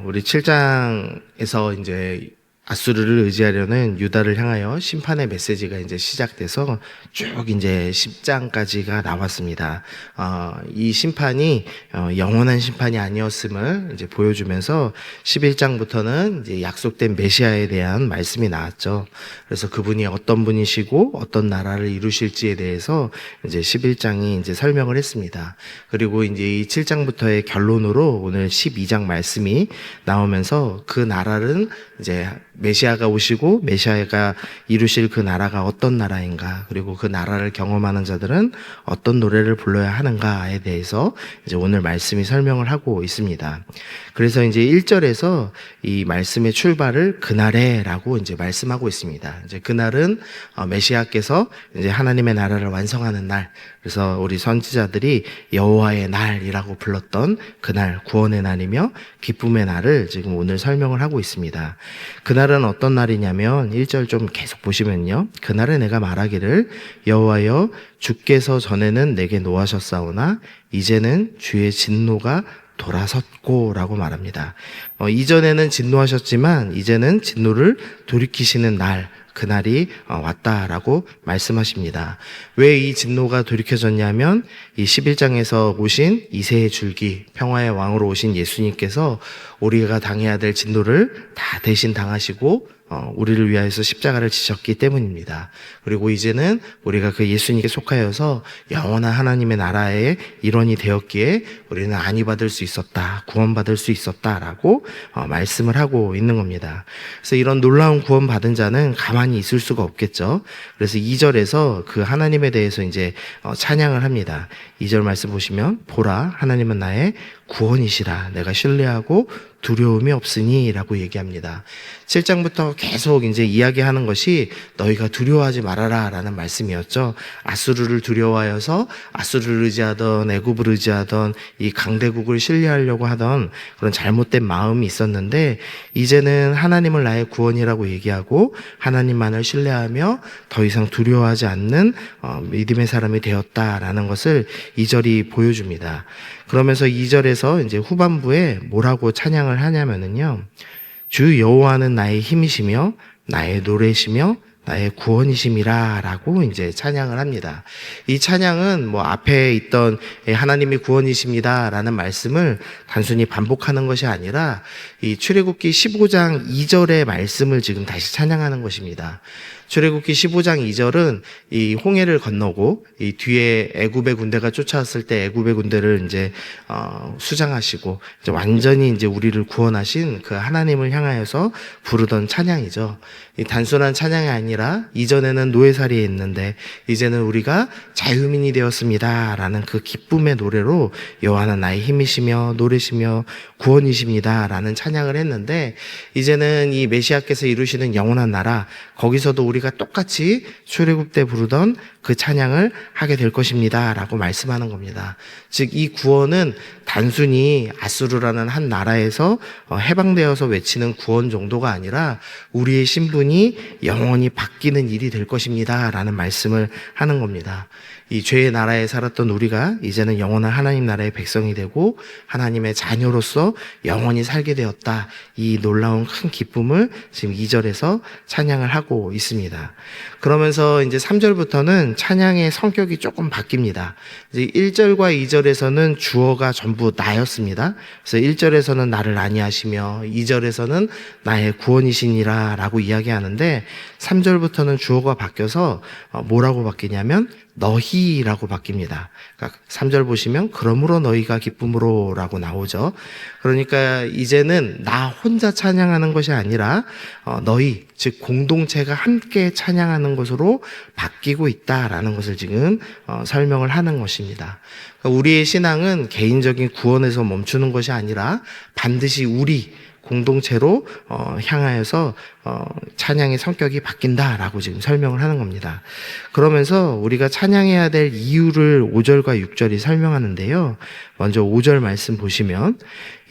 우리 7장에서 이제 아수르를 의지하려는 유다를 향하여 심판의 메시지가 이제 시작돼서 쭉 이제 10장까지가 나왔습니다. 이 심판이 영원한 심판이 아니었음을 이제 보여주면서 11장부터는 이제 약속된 메시아에 대한 말씀이 나왔죠. 그래서 그분이 어떤 분이시고 어떤 나라를 이루실지에 대해서 이제 11장이 이제 설명을 했습니다. 그리고 이제 이 7장부터의 결론으로 오늘 12장 말씀이 나오면서 그 나라는 이제 메시아가 오시고 메시아가 이루실 그 나라가 어떤 나라인가, 그리고 그 나라를 경험하는 자들은 어떤 노래를 불러야 하는가에 대해서 이제 오늘 말씀이 설명을 하고 있습니다. 그래서 이제 1절에서 이 말씀의 출발을 그날에라고 이제 말씀하고 있습니다. 이제 그날은 메시아께서 이제 하나님의 나라를 완성하는 날, 그래서 우리 선지자들이 여호와의 날이라고 불렀던 그날, 구원의 날이며 기쁨의 날을 지금 오늘 설명을 하고 있습니다. 그날은 어떤 날이냐면 1절 좀 계속 보시면요, 그날에 내가 말하기를 여호와여 주께서 전에는 내게 노하셨사오나 이제는 주의 진노가 돌아섰고라고 말합니다. 이전에는 진노하셨지만 이제는 진노를 돌이키시는 날, 그날이 왔다라고 말씀하십니다. 왜 이 진노가 돌이켜졌냐면 이 11장에서 오신 이새의 줄기, 평화의 왕으로 오신 예수님께서 우리가 당해야 될 진노를 다 대신 당하시고 우리를 위하여서 십자가를 지셨기 때문입니다. 그리고 이제는 우리가 그 예수님께 속하여서 영원한 하나님의 나라의 일원이 되었기에 우리는 안위 받을 수 있었다, 구원받을 수 있었다라고 말씀을 하고 있는 겁니다. 그래서 이런 놀라운 구원 받은 자는 가만히 있을 수가 없겠죠. 그래서 2절에서 그 하나님에 대해서 이제 찬양을 합니다. 2절 말씀 보시면 보라 하나님은 나의 구원이시라, 내가 신뢰하고 두려움이 없으니 라고 얘기합니다. 7장부터 계속 이제 이야기하는 것이 너희가 두려워하지 말아라 라는 말씀이었죠. 아수르를 두려워하여서 아수르를 의지하던, 애굽을 의지하던, 이 강대국을 신뢰하려고 하던 그런 잘못된 마음이 있었는데, 이제는 하나님을 나의 구원이라고 얘기하고 하나님만을 신뢰하며 더 이상 두려워하지 않는 믿음의 사람이 되었다라는 것을 2절이 보여줍니다. 그러면서 2절에서 이제 후반부에 뭐라고 찬양을 하냐면은요, 주 여호와는 나의 힘이시며 나의 노래시며 나의 구원이심이라 라고 이제 찬양을 합니다. 이 찬양은 뭐 앞에 있던 하나님이 구원이십니다 라는 말씀을 단순히 반복하는 것이 아니라 이 출애굽기 15장 2절의 말씀을 지금 다시 찬양하는 것입니다. 출애굽기 15장 2절은 이 홍해를 건너고 이 뒤에 애굽의 군대가 쫓아왔을 때 애굽의 군대를 이제 수장하시고 이제 완전히 이제 우리를 구원하신 그 하나님을 향하여서 부르던 찬양이죠. 이 단순한 찬양이 아니라 이전에는 노예살이에 있는데 이제는 우리가 자유민이 되었습니다라는 그 기쁨의 노래로 여호와는 나의 힘이시며 노래시며 구원이십니다라는 찬양을 했는데, 이제는 이 메시아께서 이루시는 영원한 나라, 거기서도 우리가 똑같이 출애굽 때 부르던 그 찬양을 하게 될 것입니다 라고 말씀하는 겁니다. 즉 이 구원은 단순히 아수르라는 한 나라에서 해방되어서 외치는 구원 정도가 아니라 우리의 신분이 영원히 바뀌는 일이 될 것입니다 라는 말씀을 하는 겁니다. 이 죄의 나라에 살았던 우리가 이제는 영원한 하나님 나라의 백성이 되고 하나님의 자녀로서 영원히 살게 되었다, 이 놀라운 큰 기쁨을 지금 2절에서 찬양을 하고 있습니다. 그러면서 이제 3절부터는 찬양의 성격이 조금 바뀝니다. 이제 1절과 2절에서는 주어가 전부 나였습니다. 그래서 1절에서는 나를 아니하시며 2절에서는 나의 구원이시니라 라고 이야기하는데, 3절부터는 주어가 바뀌어서 뭐라고 바뀌냐면 너희라고 바뀝니다. 그러니까 3절 보시면 그러므로 너희가 기쁨으로 라고 나오죠. 그러니까 이제는 나 혼자 찬양하는 것이 아니라 너희, 즉 공동체가 함께 찬양하는 것으로 바뀌고 있다라는 것을 지금 설명을 하는 것입니다. 그러니까 우리의 신앙은 개인적인 구원에서 멈추는 것이 아니라 반드시 우리 공동체로 향하여서 찬양의 성격이 바뀐다라고 지금 설명을 하는 겁니다. 그러면서 우리가 찬양해야 될 이유를 5절과 6절이 설명하는데요. 먼저 5절 말씀 보시면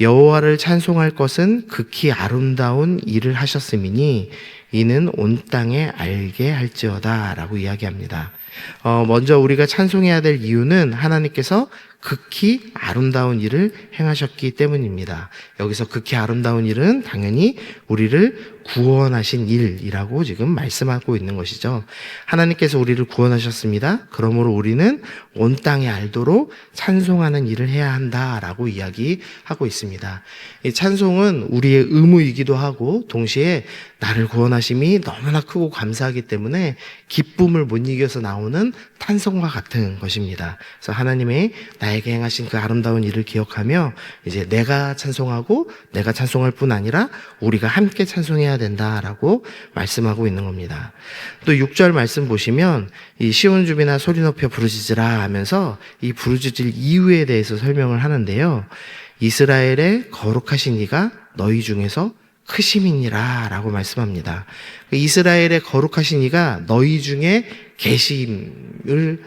여호와를 찬송할 것은 극히 아름다운 일을 하셨음이니 이는 온 땅에 알게 할지어다 라고 이야기합니다. 먼저 우리가 찬송해야 될 이유는 하나님께서 극히 아름다운 일을 행하셨기 때문입니다. 여기서 극히 아름다운 일은 당연히 우리를 구원하신 일이라고 지금 말씀하고 있는 것이죠. 하나님께서 우리를 구원하셨습니다. 그러므로 우리는 온 땅에 알도록 찬송하는 일을 해야 한다라고 이야기하고 있습니다. 이 찬송은 우리의 의무이기도 하고 동시에 나를 구원하심이 너무나 크고 감사하기 때문에 기쁨을 못 이겨서 나오는 탄성과 같은 것입니다. 그래서 하나님의 나에게 행하신 그 아름다운 일을 기억하며 이제 내가 찬송하고 내가 찬송할 뿐 아니라 우리가 함께 찬송해야 된다라고 말씀하고 있는 겁니다. 또 6절 말씀 보시면 이 시온 줍이나 소리 높여 부르짖으라 하면서 이 부르짖을 이유에 대해서 설명을 하는데요. 이스라엘의 거룩하신 이가 너희 중에서 크심이니라 라고 말씀합니다. 이스라엘의 거룩하신 이가 너희 중에 계심을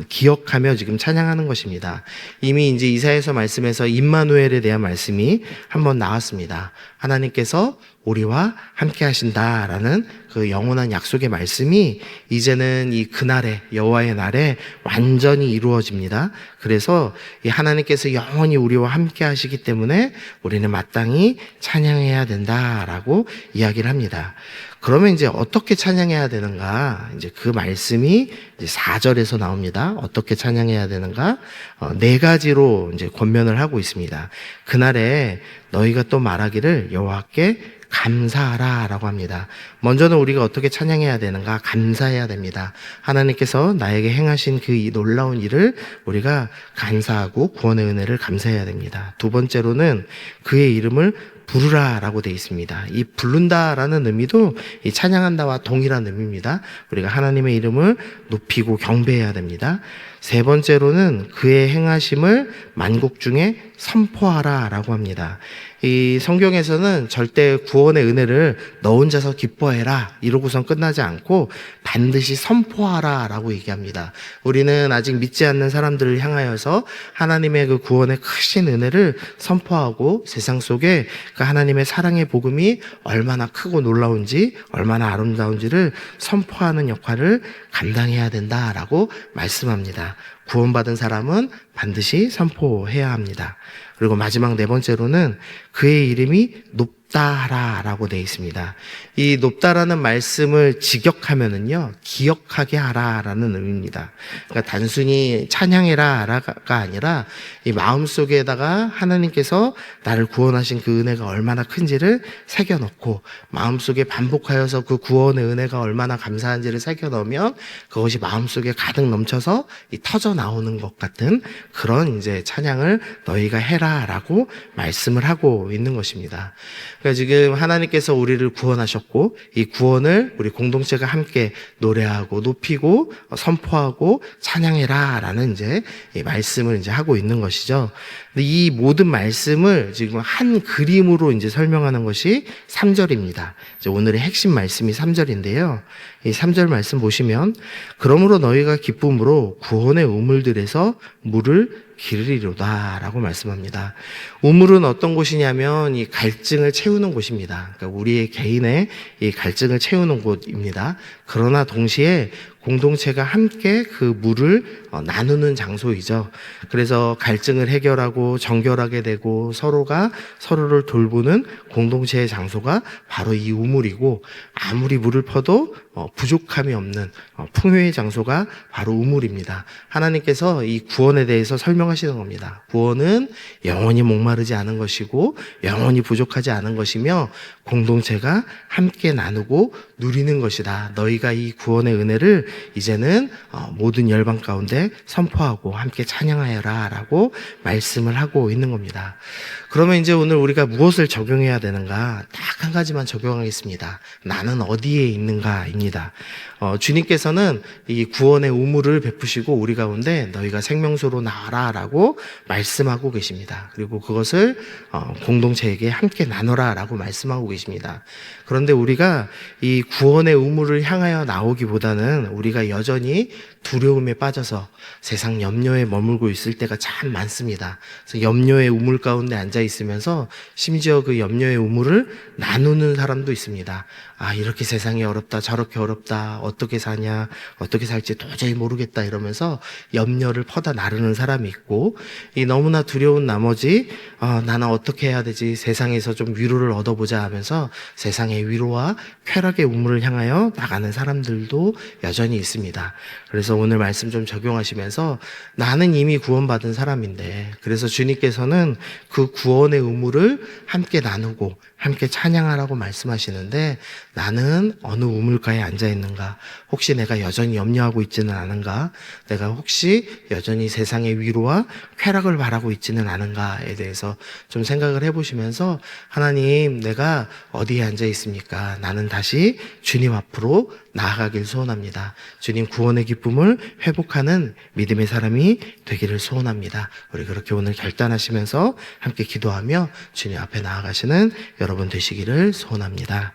기억하며 지금 찬양하는 것입니다. 이미 이제 이사야서 말씀에서 임마누엘에 대한 말씀이 한번 나왔습니다. 하나님께서 우리와 함께 하신다라는 그 영원한 약속의 말씀이 이제는 이 그날에 여호와의 날에 완전히 이루어집니다. 그래서 이 하나님께서 영원히 우리와 함께 하시기 때문에 우리는 마땅히 찬양해야 된다라고 이야기를 합니다. 그러면 이제 어떻게 찬양해야 되는가? 이제 그 말씀이 이제 4절에서 나옵니다. 어떻게 찬양해야 되는가? 4가지로 이제 권면을 하고 있습니다. 그날에 너희가 또 말하기를 여호와께 감사하라 라고 합니다. 먼저는 우리가 어떻게 찬양해야 되는가? 감사해야 됩니다. 하나님께서 나에게 행하신 그 놀라운 일을 우리가 감사하고 구원의 은혜를 감사해야 됩니다. 두 번째로는 그의 이름을 부르라 라고 되어 있습니다. 이 부른다라는 의미도 이 찬양한다와 동일한 의미입니다. 우리가 하나님의 이름을 높이고 경배해야 됩니다. 세 번째로는 그의 행하심을 만국 중에 선포하라 라고 합니다. 이 성경에서는 절대 구원의 은혜를 너 혼자서 기뻐해라 이러고선 끝나지 않고 반드시 선포하라 라고 얘기합니다. 우리는 아직 믿지 않는 사람들을 향하여서 하나님의 그 구원의 크신 은혜를 선포하고 세상 속에 그 하나님의 사랑의 복음이 얼마나 크고 놀라운지 얼마나 아름다운지를 선포하는 역할을 감당해야 된다라고 말씀합니다. 구원받은 사람은 반드시 선포해야 합니다. 그리고 마지막 4번째로는 그의 이름이 높다하라 라고 되어 있습니다. 이 높다라는 말씀을 직역하면은요, 기억하게 하라 라는 의미입니다. 그러니까 단순히 찬양해라가 아니라 이 마음속에다가 하나님께서 나를 구원하신 그 은혜가 얼마나 큰지를 새겨넣고 마음속에 반복하여서 그 구원의 은혜가 얼마나 감사한지를 새겨넣으면 그것이 마음속에 가득 넘쳐서 터져 나오는 것 같은 그런 이제 찬양을 너희가 해라라고 말씀을 하고 있는 것입니다. 그러니까 지금 하나님께서 우리를 구원하셨고 이 구원을 우리 공동체가 함께 노래하고 높이고 선포하고 찬양해라라는 이제 이 말씀을 이제 하고 있는 것이죠. 근데 이 모든 말씀을 지금 한 그림으로 이제 설명하는 것이 3절입니다. 이제 오늘의 핵심 말씀이 3절인데요. 이 3절 말씀 보시면 그러므로 너희가 기쁨으로 구원의 우물들에서 물을 기르리로다 라고 말씀합니다. 우물은 어떤 곳이냐면 이 갈증을 채우는 곳입니다. 그러니까 우리의 개인의 이 갈증을 채우는 곳입니다. 그러나 동시에 공동체가 함께 그 물을 나누는 장소이죠. 그래서 갈증을 해결하고 정결하게 되고 서로가 서로를 돌보는 공동체의 장소가 바로 이 우물이고 아무리 물을 퍼도 부족함이 없는 풍요의 장소가 바로 우물입니다. 하나님께서 이 구원에 대해서 설명하시는 겁니다. 구원은 영원히 목마르지 않은 것이고 영원히 부족하지 않은 것이며 공동체가 함께 나누고 누리는 것이다. 너희가 이 구원의 은혜를 이제는 모든 열방 가운데 선포하고 함께 찬양하여라 라고 말씀을 하고 있는 겁니다. 그러면 이제 오늘 우리가 무엇을 적용해야 되는가? 딱 한 가지만 적용하겠습니다. 나는 어디에 있는가입니다. 주님께서는 이 구원의 우물을 베푸시고 우리 가운데 너희가 생명수로 나와라 라고 말씀하고 계십니다. 그리고 그것을 공동체에게 함께 나눠라 라고 말씀하고 계십니다. 그런데 우리가 이 구원의 우물을 향하여 나오기보다는 우리가 여전히 두려움에 빠져서 세상 염려에 머물고 있을 때가 참 많습니다. 그래서 염려의 우물 가운데 앉아 있으면서 심지어 그 염려의 우물을 나누는 사람도 있습니다. 아, 이렇게 세상이 어렵다, 저렇게 어렵다, 어떻게 사냐, 어떻게 살지 도저히 모르겠다 이러면서 염려를 퍼다 나르는 사람이 있고, 이 너무나 두려운 나머지 나는 어떻게 해야 되지, 세상에서 좀 위로를 얻어보자 하면서 세상의 위로와 쾌락의 우물을 향하여 나가는 사람들도 여전히 있습니다. 그래서 오늘 말씀 좀 적용하시면서 나는 이미 구원받은 사람인데, 그래서 주님께서는 그 구원의 우물을 함께 나누고 함께 찬양하라고 말씀하시는데, 나는 어느 우물가에 앉아 있는가? 혹시 내가 여전히 염려하고 있지는 않은가? 내가 혹시 여전히 세상의 위로와 쾌락을 바라고 있지는 않은가에 대해서 좀 생각을 해보시면서, 하나님, 내가 어디에 앉아 있습니까? 나는 다시 주님 앞으로 나아가길 소원합니다. 주님 구원의 기쁨을 회복하는 믿음의 사람이 되기를 소원합니다. 우리 그렇게 오늘 결단하시면서 함께 기도하며 주님 앞에 나아가시는 여러분 되시기를 소원합니다.